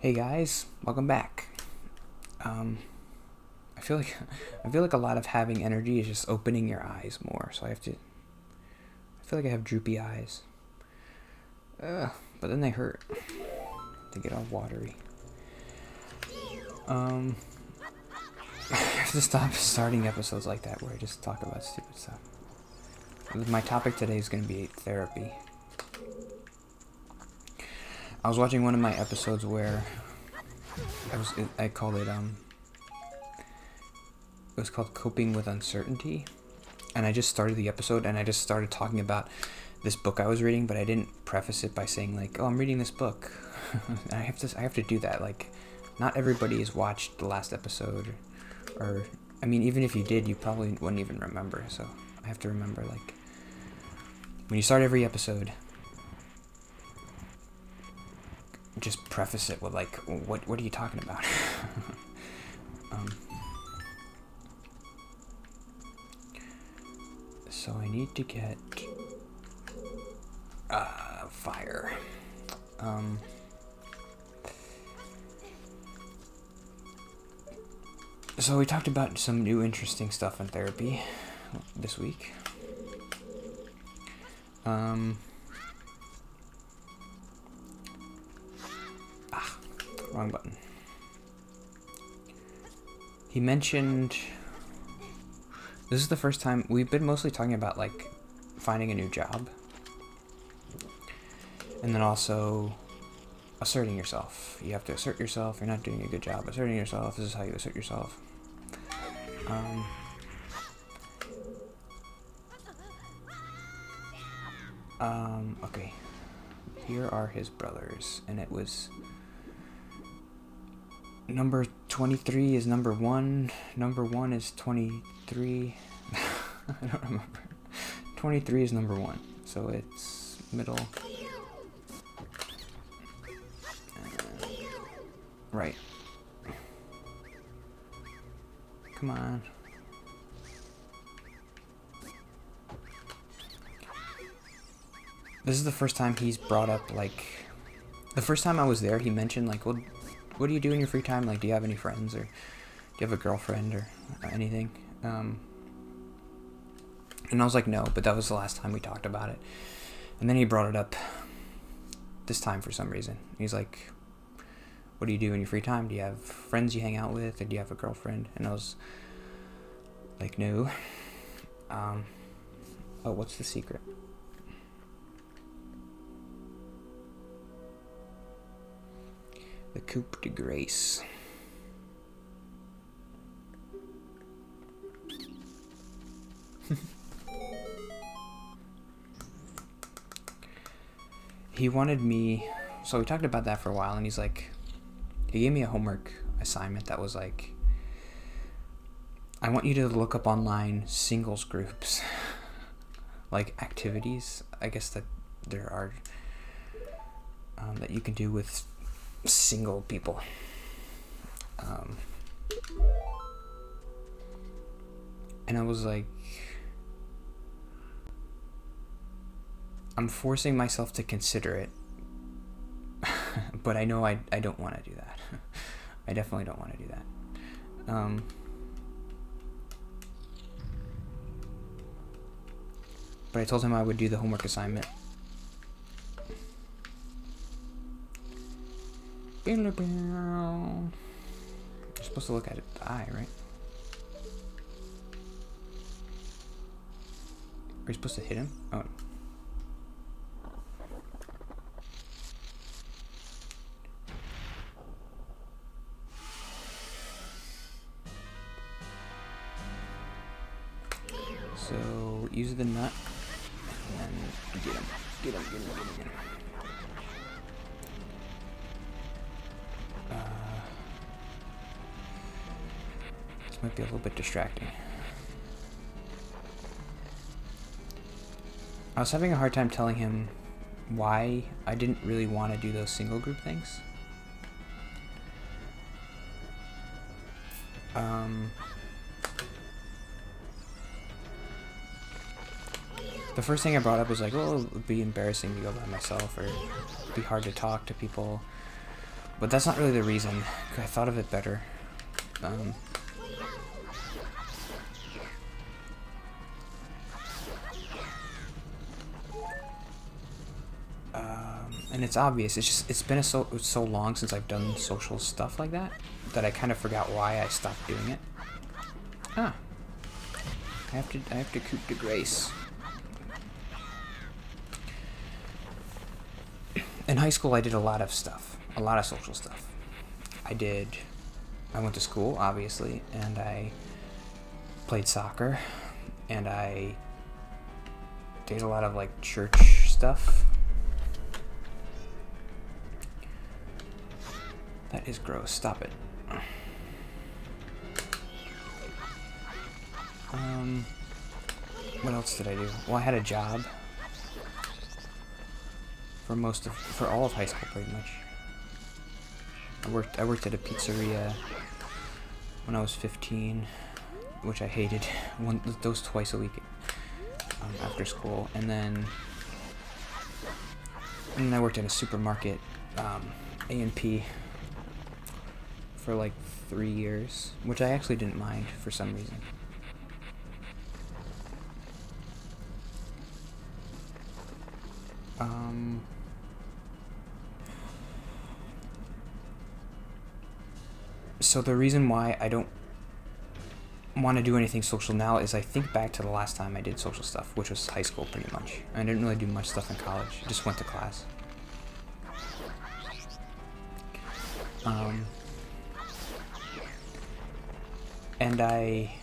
Hey guys, welcome back. I feel like a lot of having energy is just opening your eyes more. So I feel like I have droopy eyes. But then they hurt. They get all watery. I have to stop starting episodes like that where I just talk about stupid stuff. My topic today is going to be therapy. I was watching one of my episodes where I called it it was called Coping with Uncertainty, and I just started the episode and I just started talking about this book I was reading, but I didn't preface it by saying like, oh, I'm reading this book. I have to do that. Like, not everybody has watched the last episode, or I mean, even if you did, you probably wouldn't even remember. So I have to remember, like, when you start every episode, just preface it with like, what are you talking about? So I need to get fire. So we talked about some new interesting stuff in therapy this week. Wrong button. He mentioned, this is the first time we've been mostly talking about like finding a new job, and then also asserting yourself. You have to assert yourself. You're not doing a good job asserting yourself. This is how you assert yourself. Okay. Here are his brothers, and it was number 23 is number 1. Number 1 is 23. I don't remember. 23 is number 1, so it's middle. Right. Come on. This is the first time he's brought up, like, the first time I was there, he mentioned, like, well, what do you do in your free time? Like, do you have any friends, or do you have a girlfriend, or anything? And I was like, no, but that was the last time we talked about it. And then he brought it up this time for some reason. He's like, what do you do in your free time? Do you have friends you hang out with, or do you have a girlfriend? And I was like, no. Oh, what's the secret? The Coupe de Grace. He wanted me, so we talked about that for a while, and he's like, he gave me a homework assignment that was like, I want you to look up online singles groups, like activities, I guess, that there are, that you can do with single people. And I was like, I'm forcing myself to consider it, but I know I don't want to do that. I definitely don't want to do that. But I told him I would do the homework assignment. You're supposed to look at the eye, right? Are you supposed to hit him? Oh. So use the nut and get him. Get him. This might be a little bit distracting. I was having a hard time telling him why I didn't really want to do those single group things. The first thing I brought up was like, well, it would be embarrassing to go by myself, or it'd be hard to talk to people But that's not really the reason. I thought of it better. And it's obvious. It's been so long since I've done social stuff like that I kind of forgot why I stopped doing it. Ah, I have to coup de grace. In high school, I did a lot of stuff, a lot of social stuff. I went to school, obviously, and I played soccer, and I did a lot of like church stuff. That is gross. Stop it. What else did I do? Well, I had a job for all of high school, pretty much. I worked at a pizzeria when I was 15, which I hated. Those twice a week after school, and then I worked at a supermarket, A&P, for like 3 years, which I actually didn't mind for some reason. So the reason why I don't want to do anything social now is I think back to the last time I did social stuff, which was high school pretty much. I didn't really do much stuff in college. I just went to class. And I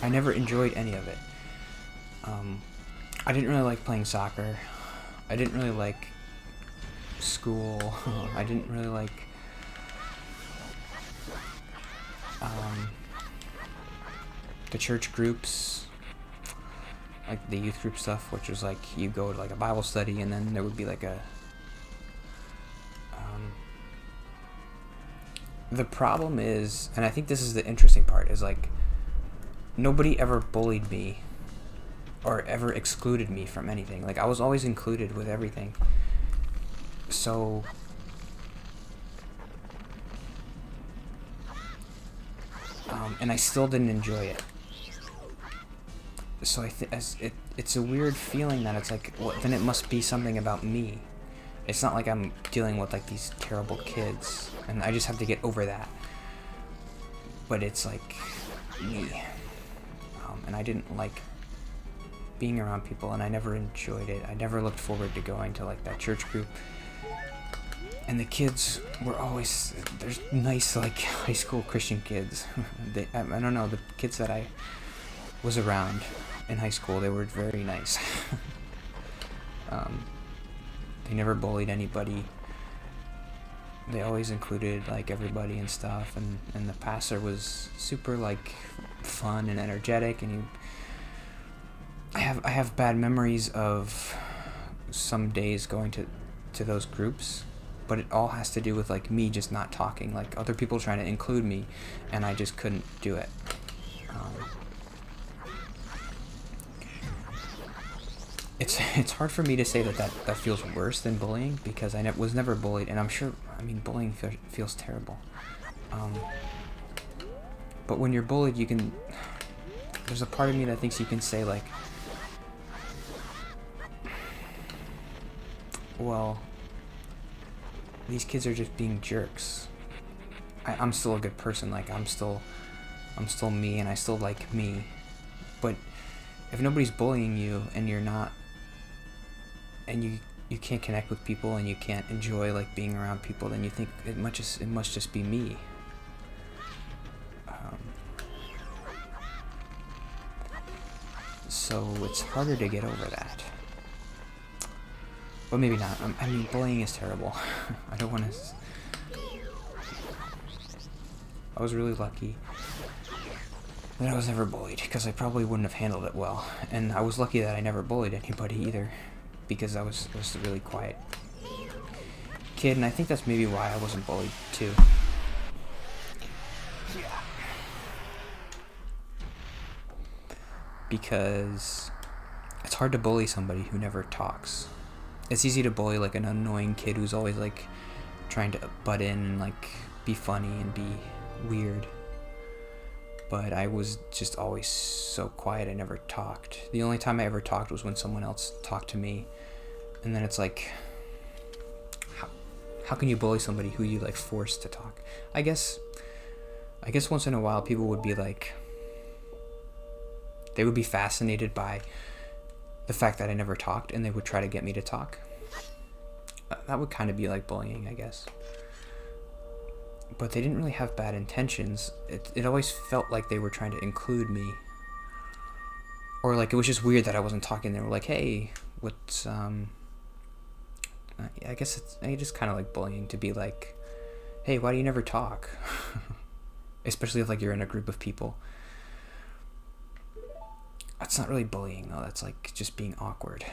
never enjoyed any of it. I didn't really like playing soccer. I didn't really like school. I didn't really like the church groups, like the youth group stuff, which was like you go to like a Bible study, and then there would be like a the problem is, and I think this is the interesting part, is like nobody ever bullied me or ever excluded me from anything. Like I was always included with everything. So and I still didn't enjoy it. So it's a weird feeling that it's like, well, then it must be something about me. It's not like I'm dealing with like these terrible kids, and I just have to get over that. But it's like me, and I didn't like being around people, and I never enjoyed it. I never looked forward to going to like that church group. And the kids were always, there's nice like high school Christian kids. I don't know, the kids that I was around in high school, they were very nice. They never bullied anybody. They always included like everybody and stuff, and the pastor was super like fun and energetic, and I have bad memories of some days going to those groups, but it all has to do with like me just not talking, like other people trying to include me, and I just couldn't do it. It's hard for me to say that feels worse than bullying, because I was never bullied, and I'm sure, I mean, bullying feels terrible. But when you're bullied, there's a part of me that thinks you can say like, well, these kids are just being jerks. I'm still a good person, like I'm still me, and I still like me. But if nobody's bullying you, and you're not, and you can't connect with people, and you can't enjoy like being around people, then you think it must just be me. So it's harder to get over that. But maybe not. I mean, bullying is terrible. I don't want to. I was really lucky that I was never bullied, because I probably wouldn't have handled it well. And I was lucky that I never bullied anybody either, because I was a really quiet kid, and I think that's maybe why I wasn't bullied too. Yeah. Because it's hard to bully somebody who never talks. it's easy to bully like an annoying kid who's always like trying to butt in and like be funny and be weird. But I was just always so quiet. I never talked. The only time I ever talked was when someone else talked to me. And then it's like, how can you bully somebody who you like forced to talk? I guess once in a while people would be like, they would be fascinated by the fact that I never talked, and they would try to get me to talk. That would kind of be like bullying, I guess. But they didn't really have bad intentions. It always felt like they were trying to include me. Or like it was just weird that I wasn't talking. They were like, hey, what's I guess it's just kind of like bullying to be like, hey, why do you never talk? Especially if like you're in a group of people. That's not really bullying though. That's like just being awkward.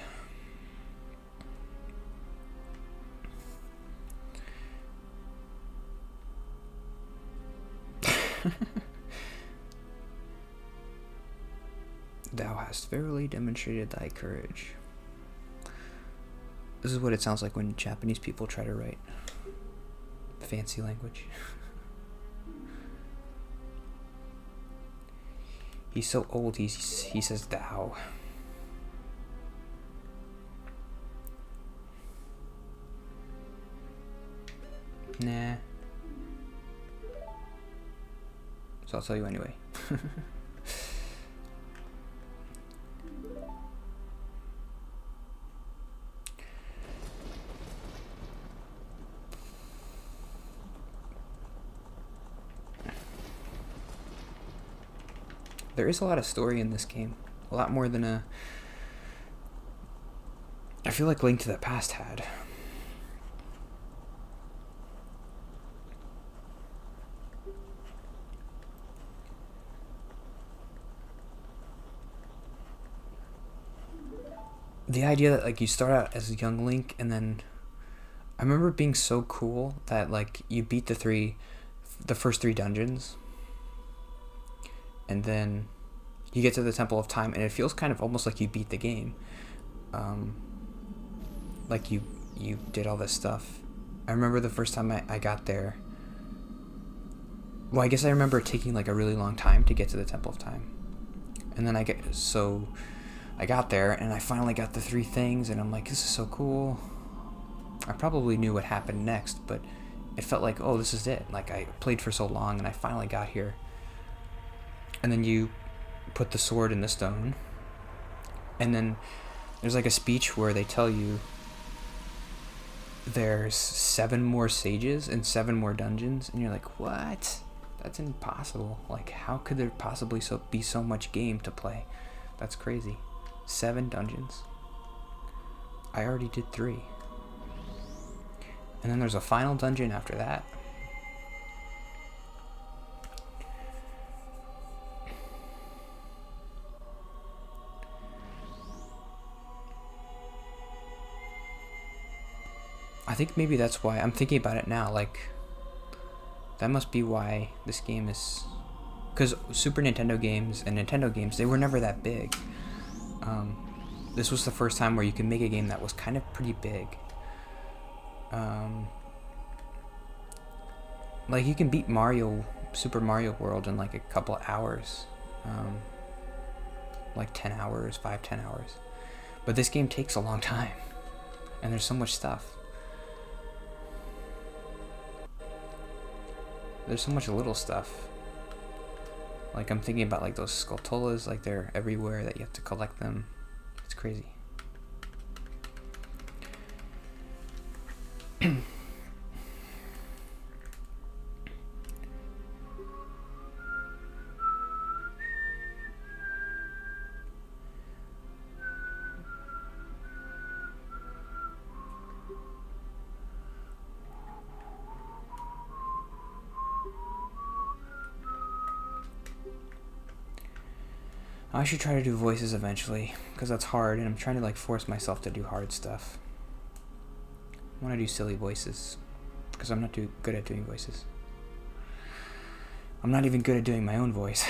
Thou hast verily demonstrated thy courage. This is what it sounds like when Japanese people try to write fancy language. He's so old, he says thou. Nah. So I'll tell you anyway. There is a lot of story in this game. A lot more than I feel like Link to the Past had. The idea that like you start out as a young Link, and then I remember it being so cool that like you beat the first 3 dungeons, and then you get to the Temple of Time, and it feels kind of almost like you beat the game. Like you did all this stuff. I remember the first time I got there. Well, I guess I remember it taking like a really long time to get to the Temple of Time. And then I got there, and I finally got the 3 things, and I'm like, this is so cool. I probably knew what happened next, but it felt like, oh, this is it. Like, I played for so long, and I finally got here. And then you put the sword in the stone, and then there's like a speech where they tell you there's 7 more sages and 7 more dungeons, and you're like, what? That's impossible. Like, how could there possibly be so much game to play? That's crazy. 7 dungeons. I already did 3. And then there's a final dungeon after that. I think maybe that's why I'm thinking about it now. Like, that must be why this game is, because Super Nintendo games and Nintendo games, they were never that big. This was the first time where you could make a game that was kind of pretty big. Like, you can beat Super Mario World in like a couple of hours. Like 10 hours, 10 hours. But this game takes a long time. And there's so much stuff. There's so much little stuff. Like, I'm thinking about like those Skulltulas, like they're everywhere that you have to collect them. It's crazy. I should try to do voices eventually, because that's hard, and I'm trying to like force myself to do hard stuff. I want to do silly voices, because I'm not too good at doing voices. I'm not even good at doing my own voice.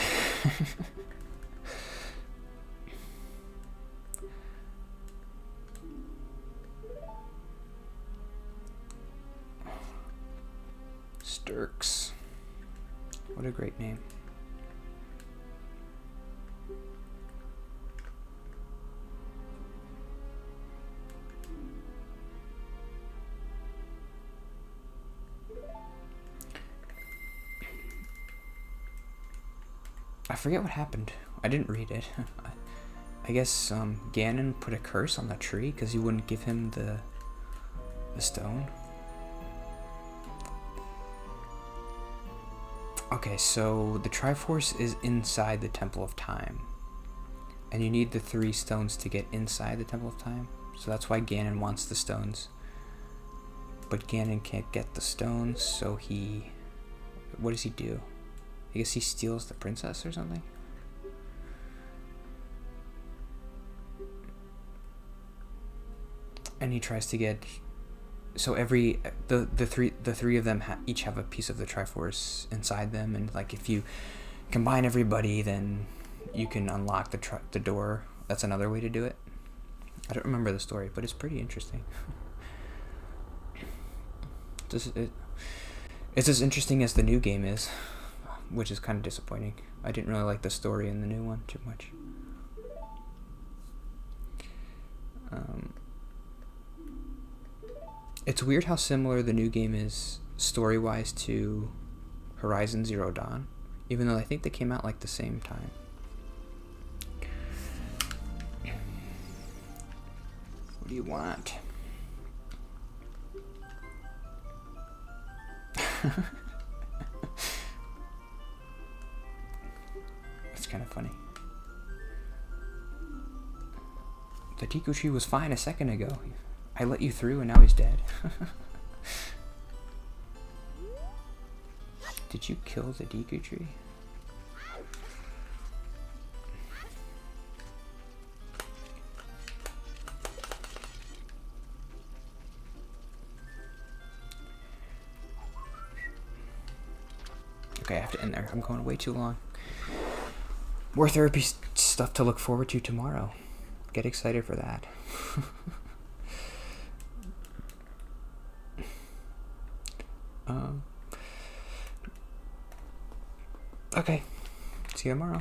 Sturks. What a great name. I forget what happened. I didn't read it. I guess Ganon put a curse on that tree because he wouldn't give him the stone. Okay, so the Triforce is inside the Temple of Time. And you need the 3 stones to get inside the Temple of Time. So that's why Ganon wants the stones. But Ganon can't get the stones, so he... What does he do? I guess he steals the princess or something? And he tries to get... So the three of them each have a piece of the Triforce inside them, and like if you combine everybody, then you can unlock the door. That's another way to do it. I don't remember the story, but it's pretty interesting. It's as interesting as the new game is, which is kind of disappointing. I didn't really like the story in the new one too much. It's weird how similar the new game is story-wise to Horizon Zero Dawn, even though I think they came out like the same time. What do you want? That's kind of funny. The Deku Tree was fine a second ago. I let you through and now he's dead. Did you kill the Deku Tree? Okay, I have to end there. I'm going way too long. More therapy stuff to look forward to tomorrow. Get excited for that. Okay, see you tomorrow.